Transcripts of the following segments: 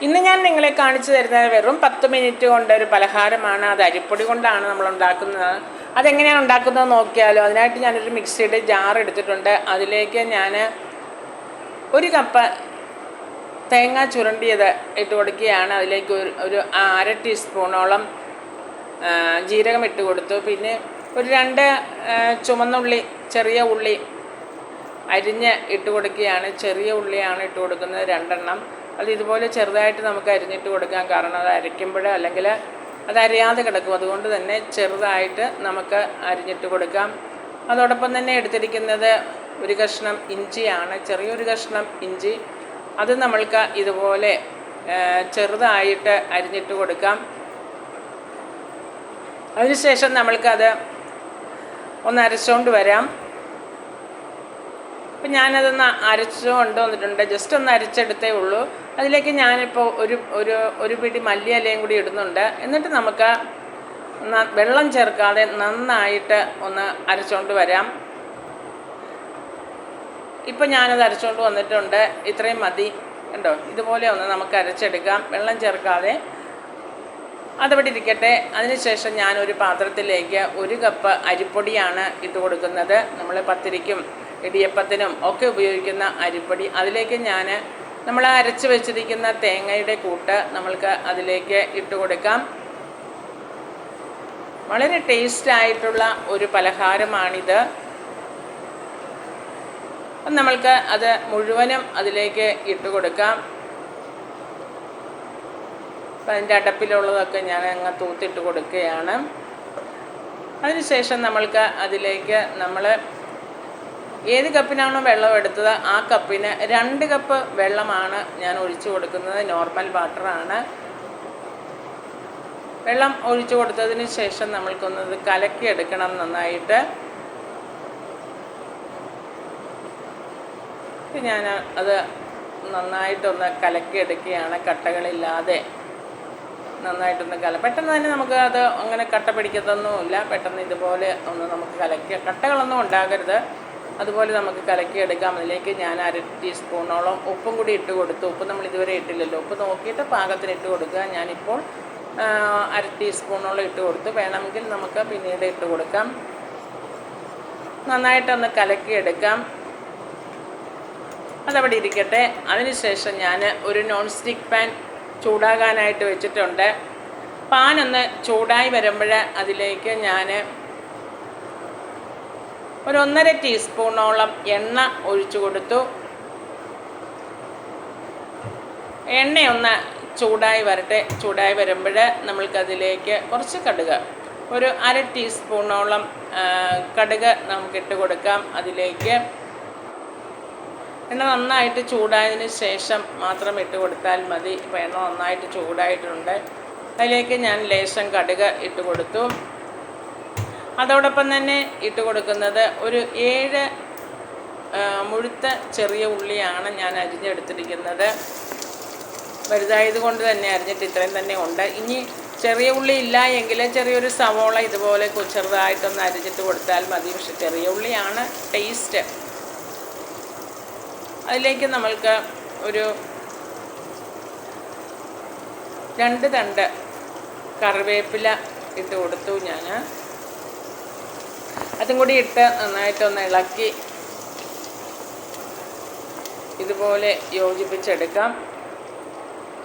ഇന്ന് ഞാൻ നിങ്ങളെ കാണിച്ചു തരുന്നത് വെറും 10 മിനിറ്റ് കൊണ്ട് ഒരു പലഹാരമാണ്. അത് അരിപ്പൊടി കൊണ്ടാണ് നമ്മൾ ഉണ്ടാക്കുന്നത്. അതെങ്ങനെയാണ് ഉണ്ടാക്കുന്നത് നോക്കിയാലോ. അതിനായിട്ട് ഞാനൊരു മിക്സിയുടെ ജാർ എടുത്തിട്ടുണ്ട്. അതിലേക്ക് ഞാൻ 1 കപ്പ് തേങ്ങ ചുരണ്ടിയത് ഇട്ട് കൊടുക്കുകയാണ്. അതിലേക്ക് ഒരു 1/2 ടീസ്പൂണോളം ജീരകം ഇട്ട് കൊടുത്തു. പിന്നെ ഒരു 2 ചുമന്നുള്ളി, ചെറിയ ഉള്ളി അരിഞ്ഞ് ഇട്ട് കൊടുക്കുകയാണ്. ചെറിയ ഉള്ളിയാണ് ഇട്ട് കൊടുക്കുന്നത്, 2 എണ്ണം. അത് ഇതുപോലെ ചെറുതായിട്ട് നമുക്ക് അരിഞ്ഞിട്ട് കൊടുക്കാം. കാരണം അത് അരയ്ക്കുമ്പോൾ അല്ലെങ്കിൽ അത് അരയാതെ കിടക്കും. അതുകൊണ്ട് തന്നെ ചെറുതായിട്ട് നമുക്ക് അരിഞ്ഞിട്ട് കൊടുക്കാം. അതോടൊപ്പം തന്നെ എടുത്തിരിക്കുന്നത് 1 കഷ്ണം ഇഞ്ചിയാണ്, ചെറിയൊരു കഷ്ണം ഇഞ്ചി. അത് നമ്മൾക്ക് ഇതുപോലെ ചെറുതായിട്ട് അരിഞ്ഞിട്ട് കൊടുക്കാം. അതിനുശേഷം നമ്മൾക്കത് ഒന്ന് അരച്ചുകൊണ്ട് വരാം. അപ്പം ഞാനതൊന്ന് അരച്ചുകൊണ്ട് വന്നിട്ടുണ്ട്. ജസ്റ്റ് ഒന്ന് അരച്ചെടുത്തേ ഉള്ളൂ. അതിലേക്ക് ഞാനിപ്പോൾ ഒരു പിടി മല്ലിയിലയും കൂടി ഇടുന്നുണ്ട്. എന്നിട്ട് നമുക്ക് വെള്ളം ചേർക്കാതെ നന്നായിട്ട് ഒന്ന് അരച്ചുകൊണ്ട് വരാം. ഇപ്പം ഞാനത് അരച്ചുകൊണ്ട് വന്നിട്ടുണ്ട്. ഇത്രയും മതി, കണ്ടോ? ഇതുപോലെ ഒന്ന് നമുക്ക് അരച്ചെടുക്കാം, വെള്ളം ചേർക്കാതെ. അതവിടെ ഇരിക്കട്ടെ. അതിനുശേഷം ഞാനൊരു പാത്രത്തിലേക്ക് 1 കപ്പ് അരിപ്പൊടിയാണ് ഇട്ട് കൊടുക്കുന്നത്. നമ്മൾ പത്തിരിക്കും ഇടിയപ്പത്തിനും ഒക്കെ ഉപയോഗിക്കുന്ന അരിപ്പൊടി. അതിലേക്ക് നമ്മൾ അരച്ച് വെച്ചിരിക്കുന്ന തേങ്ങയുടെ കൂട്ട് നമ്മൾക്ക് അതിലേക്ക് ഇട്ട് കൊടുക്കാം. വളരെ ടേസ്റ്റായിട്ടുള്ള ഒരു പലഹാരമാണിത്. നമ്മൾക്ക് അത് മുഴുവനും അതിലേക്ക് ഇട്ട് കൊടുക്കാം. അപ്പം അതിൻ്റെ അടപ്പിലുള്ളതൊക്കെ ഞാൻ അങ്ങ് തൂത്തിട്ട് കൊടുക്കുകയാണ്. അതിനുശേഷം നമ്മൾക്ക് അതിലേക്ക് നമ്മൾ ഏത് കപ്പിനാണോ വെള്ളം എടുത്തത് ആ കപ്പിന് 2 കപ്പ് വെള്ളമാണ് ഞാൻ ഒഴിച്ചു കൊടുക്കുന്നത്. നോർമൽ വാട്ടറാണ്. വെള്ളം ഒഴിച്ചു കൊടുത്തതിന് ശേഷം നമ്മൾക്കൊന്നത് കലക്കിയെടുക്കണം നന്നായിട്ട്. ഞാൻ അത് നന്നായിട്ടൊന്ന് കലക്കിയെടുക്കുകയാണ്, കട്ടകളില്ലാതെ നന്നായിട്ടൊന്ന് പെട്ടെന്ന് തന്നെ നമുക്ക് അത് അങ്ങനെ കട്ട പിടിക്കത്തൊന്നുമില്ല. പെട്ടെന്ന് ഇതുപോലെ ഒന്ന് നമുക്ക് കട്ടകളൊന്നും ഉണ്ടാകരുത്. അതുപോലെ നമുക്ക് കലക്കിയെടുക്കാം. അതിലേക്ക് ഞാൻ 1/2 ടീസ്പൂണോളം ഉപ്പും കൂടി ഇട്ട് കൊടുത്തു. ഉപ്പ് നമ്മൾ ഇതുവരെ ഇട്ടില്ലല്ലോ. ഉപ്പ് നോക്കിയിട്ട് പാകത്തിന് ഇട്ട് കൊടുക്കുക. ഞാനിപ്പോൾ 1/2 ടീസ്പൂണോളം ഇട്ട് കൊടുത്തു. വേണമെങ്കിൽ നമുക്ക് പിന്നീട് ഇട്ട് കൊടുക്കാം. നന്നായിട്ടൊന്ന് കലക്കിയെടുക്കാം. അതവിടെ ഇരിക്കട്ടെ. അതിനുശേഷം ഞാൻ ഒരു നോൺ സ്റ്റിക്ക് പാൻ ചൂടാകാനായിട്ട് വെച്ചിട്ടുണ്ട്. പാൻ ഒന്ന് ചൂടായി വരുമ്പോൾ അതിലേക്ക് ഞാൻ ഒരു 1.5 ടീസ്പൂണോളം എണ്ണ ഒഴിച്ചു കൊടുത്തു. എണ്ണയൊന്ന് ചൂടായി വരട്ടെ. ചൂടായി വരുമ്പോൾ നമ്മൾക്കതിലേക്ക് കുറച്ച് കടുക്, ഒരു 1/2 ടീസ്പൂണോളം കടുക് നമുക്കിട്ട് കൊടുക്കാം. അതിലേക്ക് എണ്ണ നന്നായിട്ട് ചൂടായതിന് ശേഷം മാത്രം ഇട്ട് കൊടുത്താൽ മതി. ഇപ്പോൾ എണ്ണ നന്നായിട്ട് ചൂടായിട്ടുണ്ട്. അതിലേക്ക് ഞാൻ ലേശം കടുക് ഇട്ട് കൊടുത്തു. അതോടൊപ്പം തന്നെ ഇട്ട് കൊടുക്കുന്നത് ഒരു 7 മുഴുത്ത ചെറിയ ഉള്ളിയാണ് ഞാൻ അരിഞ്ഞെടുത്തിരിക്കുന്നത്. വലുതായത് കൊണ്ട് തന്നെ അരിഞ്ഞിട്ട് ഇത്രയും തന്നെ ഉണ്ട്. ഇനി ചെറിയ ഉള്ളി ഇല്ല എങ്കിൽ ചെറിയൊരു സവോള ഇതുപോലെ ചെറുതായിട്ടൊന്ന് അരിഞ്ഞിട്ട് കൊടുത്താൽ മതി. പക്ഷെ ചെറിയ ഉള്ളിയാണ് ടേസ്റ്റ്. അതിലേക്ക് നമ്മൾക്ക് ഒരു 2 തണ്ട് കറിവേപ്പില ഇട്ട് കൊടുത്തു. ഞാൻ അതും കൂടി ഇട്ട് നന്നായിട്ടൊന്ന് ഇളക്കി ഇതുപോലെ യോജിപ്പിച്ചെടുക്കാം.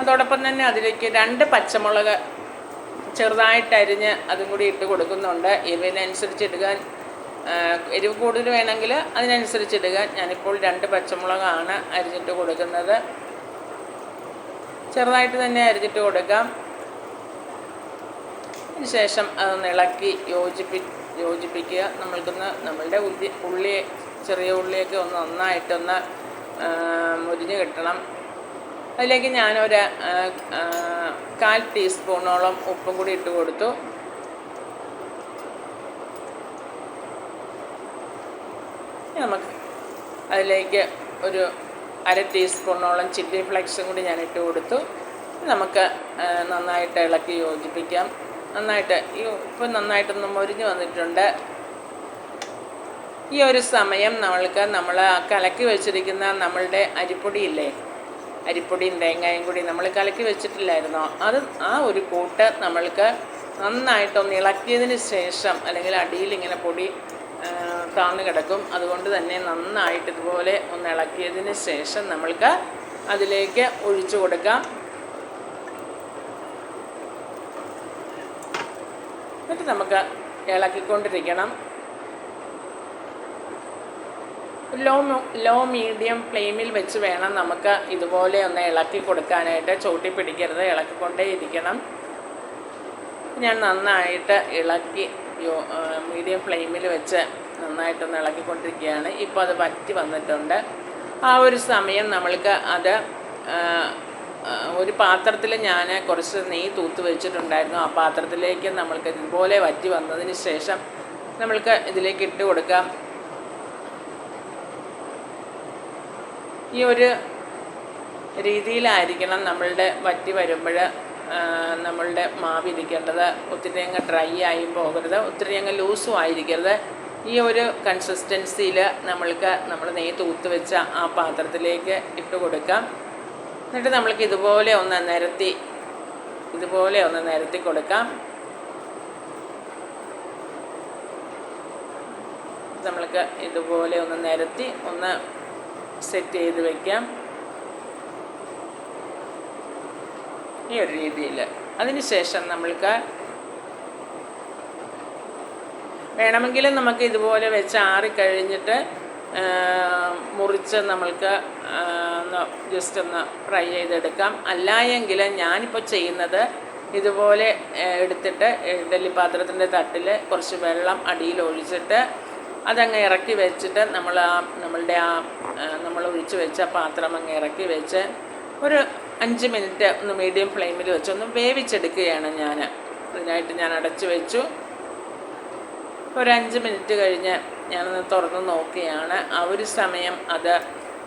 അതോടൊപ്പം തന്നെ അതിലേക്ക് 2 പച്ചമുളക് ചെറുതായിട്ട് അരിഞ്ഞ് അതും കൂടി ഇട്ട് കൊടുക്കുന്നുണ്ട്. എരിവിനനുസരിച്ചിടുക, എരിവ് കൂടുതൽ വേണമെങ്കിൽ അതിനനുസരിച്ചിടുക. ഞാനിപ്പോൾ 2 പച്ചമുളകാണ് അരിഞ്ഞിട്ട് കൊടുക്കുന്നത്. ചെറുതായിട്ട് തന്നെ അരിഞ്ഞിട്ട് കൊടുക്കാം. അതിന് ശേഷം അതൊന്ന് ഇളക്കി യോജിപ്പിക്കുക. നമ്മളുടെ ഉള്ളി, ചെറിയ ഉള്ളിയൊക്കെ ഒന്ന് നന്നായിട്ടൊന്ന് മുരിഞ്ഞ് കിട്ടണം. അതിലേക്ക് ഞാനൊരു 1/4 ടീസ്പൂണോളം ഉപ്പും കൂടി ഇട്ട് കൊടുത്തു. നമുക്ക് അതിലേക്ക് ഒരു 1/2 ടീസ്പൂണോളം ചില്ലി ഫ്ലേക്സും കൂടി ഞാൻ ഇട്ട് കൊടുത്തു. നമുക്ക് നന്നായിട്ട് ഇളക്കി യോജിപ്പിക്കാം. ഈ ഉപ്പ് നന്നായിട്ടൊന്ന് മൊരിഞ്ഞ് വന്നിട്ടുണ്ട്. ഈ ഒരു സമയം നമ്മൾ കലക്കി വെച്ചിരിക്കുന്ന നമ്മളുടെ അരിപ്പൊടിയില്ലേ, അരിപ്പൊടിയും തേങ്ങയും കൂടി നമ്മൾ കലക്കി വെച്ചിട്ടില്ലായിരുന്നോ, അത് ആ ഒരു കൂട്ട് നമ്മൾക്ക് നന്നായിട്ടൊന്ന് ഇളക്കിയതിന് ശേഷം, അല്ലെങ്കിൽ അടിയിൽ ഇങ്ങനെ പൊടി താഴ്ന്നു കിടക്കും, അതുകൊണ്ട് തന്നെ നന്നായിട്ട് ഇതുപോലെ ഒന്ന് ഇളക്കിയതിന് ശേഷം നമ്മൾക്ക് അതിലേക്ക് ഒഴിച്ചു കൊടുക്കാം. എന്നിട്ട് നമുക്ക് ഇളക്കിക്കൊണ്ടിരിക്കണം. ലോ മീഡിയം ഫ്ലെയിമിൽ വെച്ച് വേണം നമുക്ക് ഇതുപോലെ ഒന്ന് ഇളക്കി കൊടുക്കാനായിട്ട്. ചവിട്ടി പിടിക്കരുത്, ഇളക്കിക്കൊണ്ടേ ഇരിക്കണം. ഞാൻ നന്നായിട്ട് ഇളക്കി മീഡിയം ഫ്ലെയിമിൽ വെച്ച് നന്നായിട്ടൊന്ന് ഇളക്കിക്കൊണ്ടിരിക്കുകയാണ്. ഇപ്പോൾ അത് വറ്റി വന്നിട്ടുണ്ട്. ആ ഒരു സമയം നമ്മൾക്ക് അത് ഒരു പാത്രത്തിൽ ഞാൻ കുറച്ച് നെയ്യ് തൂത്ത് വെച്ചിട്ടുണ്ടായിരുന്നു. ആ പാത്രത്തിലേക്ക് നമ്മൾക്ക് ഇതുപോലെ വറ്റി വന്നതിന് ശേഷം നമ്മൾക്ക് ഇതിലേക്ക് ഇട്ട് കൊടുക്കാം. ഈ ഒരു രീതിയിലായിരിക്കണം നമ്മളുടെ വറ്റി വരുമ്പോൾ നമ്മളുടെ മാവിരിക്കേണ്ടത്. ഒത്തിരി അങ്ങ് ഡ്രൈ ആയും പോകരുത്, ഒത്തിരി അങ്ങ് ലൂസും ആയിരിക്കരുത്. ഈ ഒരു കൺസിസ്റ്റൻസിയിൽ നമ്മൾ നെയ്യ് തൂത്ത് വെച്ച ആ പാത്രത്തിലേക്ക് ഇട്ട് കൊടുക്കാം. എന്നിട്ട് നമ്മൾക്ക് ഇതുപോലെ ഒന്ന് നിരത്തി കൊടുക്കാം. നമ്മൾക്ക് ഇതുപോലെ ഒന്ന് നിരത്തി ഒന്ന് സെറ്റ് ചെയ്ത് വയ്ക്കാം, ഈ ഒരു രീതിയിൽ. അതിന് ശേഷം നമ്മൾക്ക് വേണമെങ്കിൽ നമുക്ക് ഇതുപോലെ വെച്ച് ആറിക്കഴിഞ്ഞിട്ട് മുറിച്ച് നമ്മൾക്ക് ജസ്റ്റ് ഒന്ന് ഫ്രൈ ചെയ്തെടുക്കാം. അല്ല എങ്കിൽ ഞാനിപ്പോൾ ചെയ്യുന്നത് ഇതുപോലെ എടുത്തിട്ട് ഇഡ്ഡലി പാത്രത്തിൻ്റെ തട്ടിൽ കുറച്ച് വെള്ളം അടിയിൽ ഒഴിച്ചിട്ട് അതങ്ങ് ഇറക്കി വെച്ചിട്ട് നമ്മൾ ഒഴിച്ച് വെച്ച പാത്രം അങ്ങ് ഇറക്കി വെച്ച് ഒരു 5 മിനിറ്റ് ഒന്ന് മീഡിയം ഫ്ലെയിമിൽ വെച്ചൊന്ന് വേവിച്ചെടുക്കുകയാണ് ഞാൻ. അതിനായിട്ട് ഞാൻ അടച്ചു വെച്ചു. ഒരു 5 മിനിറ്റ് കഴിഞ്ഞ് ഞാനൊന്ന് തുറന്ന് നോക്കുകയാണ്. ആ ഒരു സമയം അത്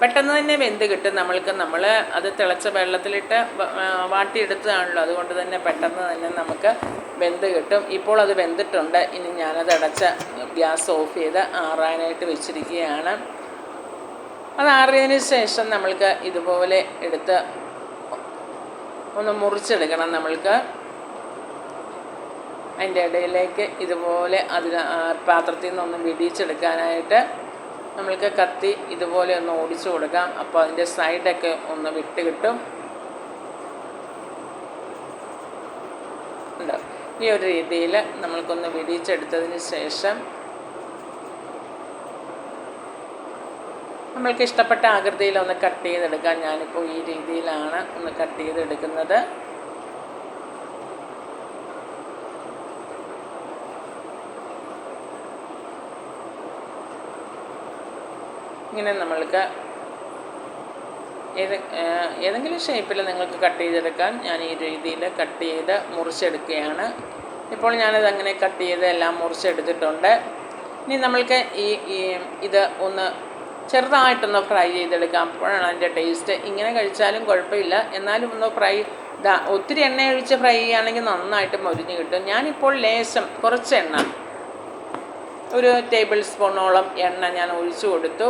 പെട്ടെന്ന് തന്നെ വെന്ത് കിട്ടും. നമ്മൾ അത് തിളച്ച വെള്ളത്തിലിട്ട് വാട്ടിയെടുത്തതാണല്ലോ, അതുകൊണ്ട് തന്നെ പെട്ടെന്ന് തന്നെ നമുക്ക് വെന്ത് കിട്ടും. ഇപ്പോൾ അത് വെന്തിട്ടുണ്ട്. ഇനി ഞാനത് അടച്ച ഗ്യാസ് ഓഫ് ചെയ്ത് ആറാനായിട്ട് വെച്ചിരിക്കുകയാണ്. അത് ആറിയതിന് ശേഷം നമ്മൾക്ക് ഇതുപോലെ എടുത്ത് ഒന്ന് മുറിച്ചെടുക്കണം. നമ്മൾക്ക് അതിൻ്റെ ഇടയിലേക്ക് ഇതുപോലെ പാത്രത്തിൽ നിന്നൊന്ന് വിടിയിച്ചെടുക്കാനായിട്ട് നമ്മൾക്ക് കത്തി ഇതുപോലെ ഒന്ന് ഓടിച്ചു കൊടുക്കാം. അപ്പോൾ അതിൻ്റെ സൈഡൊക്കെ ഒന്ന് വിട്ട് കിട്ടും. ഉണ്ട്. ഈ ഒരു രീതിയിൽ നമ്മൾക്കൊന്ന് വിടിയിച്ചെടുത്തതിന് ശേഷം നമ്മൾക്ക് ഇഷ്ടപ്പെട്ട ആകൃതിയിൽ ഒന്ന് കട്ട് ചെയ്തെടുക്കാം. ഞാനിപ്പോൾ ഈ രീതിയിലാണ് ഒന്ന് കട്ട് ചെയ്തെടുക്കുന്നത്. ഇങ്ങനെ നമ്മൾക്ക് ഏതെങ്കിലും ഷേപ്പിൽ നിങ്ങൾക്ക് കട്ട് ചെയ്തെടുക്കാൻ ഞാൻ ഈ രീതിയിൽ കട്ട് ചെയ്ത് മുറിച്ചെടുക്കുകയാണ്. ഇപ്പോൾ ഞാനിത് അങ്ങനെ കട്ട് ചെയ്ത് എല്ലാം മുറിച്ചെടുത്തിട്ടുണ്ട്. ഇനി നമ്മൾക്ക് ഇത് ഒന്ന് ചെറുതായിട്ടൊന്ന് ഫ്രൈ ചെയ്തെടുക്കാം. അപ്പോഴാണ് അതിൻ്റെ ടേസ്റ്റ്. ഇങ്ങനെ കഴിച്ചാലും കുഴപ്പമില്ല, എന്നാലും ഒന്ന് ഒത്തിരി എണ്ണ ഒഴിച്ച് ഫ്രൈ ചെയ്യുകയാണെങ്കിൽ നന്നായിട്ട് മൊരിഞ്ഞ് കിട്ടും. ഞാനിപ്പോൾ ലേശം കുറച്ച് എണ്ണ, ഒരു ടേബിൾ സ്പൂണോളം എണ്ണ ഞാൻ ഒഴിച്ചു കൊടുത്തു.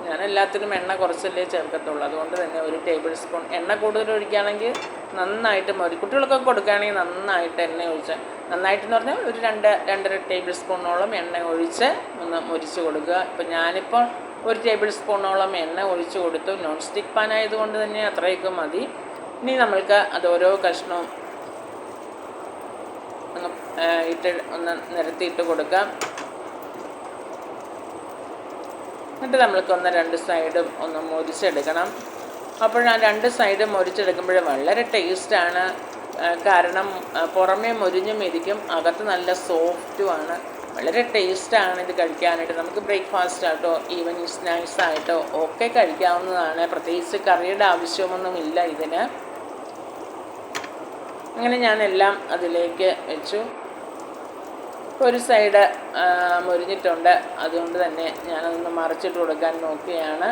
ഞാൻ എല്ലാത്തിനും എണ്ണ കുറച്ചല്ലേ ചേർക്കത്തുള്ളൂ, അതുകൊണ്ട് തന്നെ ഒരു ടേബിൾ സ്പൂൺ എണ്ണ കൂടുതൽ ഒഴിക്കുകയാണെങ്കിൽ നന്നായിട്ട് കുട്ടികൾക്കൊക്കെ കൊടുക്കുകയാണെങ്കിൽ നന്നായിട്ട് എണ്ണ ഒഴിച്ച്, നന്നായിട്ടെന്ന് പറഞ്ഞാൽ ഒരു 2-2.5 ടേബിൾ സ്പൂണോളം എണ്ണ ഒഴിച്ച് ഒന്ന് മൊരിച്ച് കൊടുക്കുക. ഇപ്പം ഞാനിപ്പോൾ ഒരു ടേബിൾ സ്പൂണോളം എണ്ണ ഒഴിച്ച് കൊടുത്തു. നോൺ സ്റ്റിക്ക് പാൻ ആയതുകൊണ്ട് തന്നെ അത്രയൊക്കെ മതി. ഇനി നമ്മൾക്ക് അത് ഓരോ കഷ്ണവും ഒന്ന് നിരത്തിയിട്ട് കൊടുക്കാം. എന്നിട്ട് നമ്മൾക്കൊന്ന് 2 സൈഡും ഒന്ന് മൊരിച്ചെടുക്കണം. അപ്പോൾ ആ 2 സൈഡും മൊരിച്ചെടുക്കുമ്പോൾ വളരെ ടേസ്റ്റാണ്. കാരണം പുറമേ മൊരിഞ്ഞും ഇരിക്കും, അകത്ത് നല്ല സോഫ്റ്റുമാണ്. വളരെ ടേസ്റ്റാണ് ഇത് കഴിക്കാനായിട്ട്. നമുക്ക് ബ്രേക്ക്ഫാസ്റ്റ് ആയിട്ടോ ഈവനിങ് സ്നാക്സ് ആയിട്ടോ ഒക്കെ കഴിക്കാവുന്നതാണ്. പ്രത്യേകിച്ച് കറിയുടെ ആവശ്യമൊന്നുമില്ല ഇതിന്. അങ്ങനെ ഞാനെല്ലാം അതിലേക്ക് വെച്ചു. ഒരു സൈഡ് മൊരിഞ്ഞിട്ടുണ്ട്, അതുകൊണ്ട് തന്നെ ഞാനതൊന്ന് മറിച്ചിട്ട് കൊടുക്കാൻ നോക്കുകയാണ്.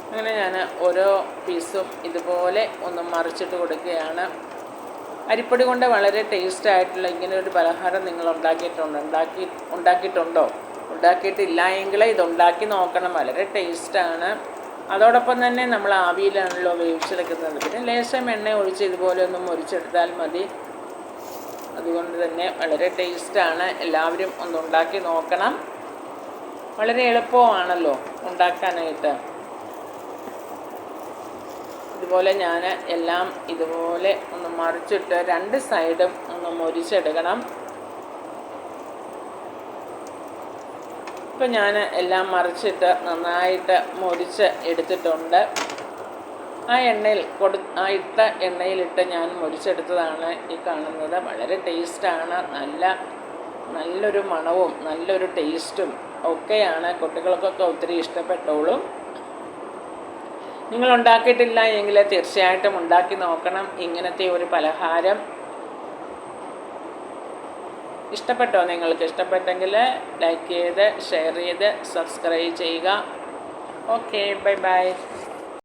അങ്ങനെ ഞാൻ ഓരോ പീസും ഇതുപോലെ ഒന്ന് മറിച്ചിട്ട് കൊടുക്കുകയാണ്. അരിപ്പൊടി കൊണ്ട് വളരെ ടേസ്റ്റായിട്ടുള്ള ഇങ്ങനെ ഒരു പലഹാരം നിങ്ങൾ ഉണ്ടാക്കിയിട്ടുണ്ടോ? ഉണ്ടാക്കിയിട്ടില്ല എങ്കിൽ ഇതുണ്ടാക്കി നോക്കണം, വളരെ ടേസ്റ്റാണ്. അതോടൊപ്പം തന്നെ നമ്മൾ ആവിയിലാണല്ലോ വേവിച്ചെടുക്കുന്നത്, പിന്നെ ലേശം എണ്ണ ഒഴിച്ച് ഇതുപോലെ ഒന്ന് മുരിച്ചെടുത്താൽ മതി. അതുകൊണ്ട് തന്നെ വളരെ ടേസ്റ്റാണ്. എല്ലാവരും ഒന്നുണ്ടാക്കി നോക്കണം. വളരെ എളുപ്പമാണല്ലോ ഉണ്ടാക്കാനായിട്ട്. ഇതുപോലെ ഞാൻ എല്ലാം ഇതുപോലെ ഒന്ന് മറിച്ചിട്ട് 2 സൈഡും ഒന്ന് മൊരിച്ചെടുക്കണം. ഇപ്പം ഞാൻ എല്ലാം മറിച്ചിട്ട് നന്നായിട്ട് മൊരിച്ച് എടുത്തിട്ടുണ്ട്. ആ ഇട്ട എണ്ണയിലിട്ട് ഞാൻ മൊരിച്ചെടുത്തതാണ് ഈ കാണുന്നത്. വളരെ ടേസ്റ്റാണ്. നല്ലൊരു മണവും നല്ലൊരു ടേസ്റ്റും ഒക്കെയാണ്. കുട്ടികൾക്കൊക്കെ ഒത്തിരി ഇഷ്ടപ്പെട്ടോളും. നിങ്ങൾ ഉണ്ടാക്കിയിട്ടില്ല എങ്കിൽ തീർച്ചയായിട്ടും ഉണ്ടാക്കി നോക്കണം ഇങ്ങനത്തെ ഒരു പലഹാരം. ഇഷ്ടപ്പെട്ടോ? നിങ്ങൾക്ക് ഇഷ്ടപ്പെട്ടെങ്കിൽ ലൈക്ക് ചെയ്ത് ഷെയർ ചെയ്ത് സബ്സ്ക്രൈബ് ചെയ്യുക. Okay, bye bye.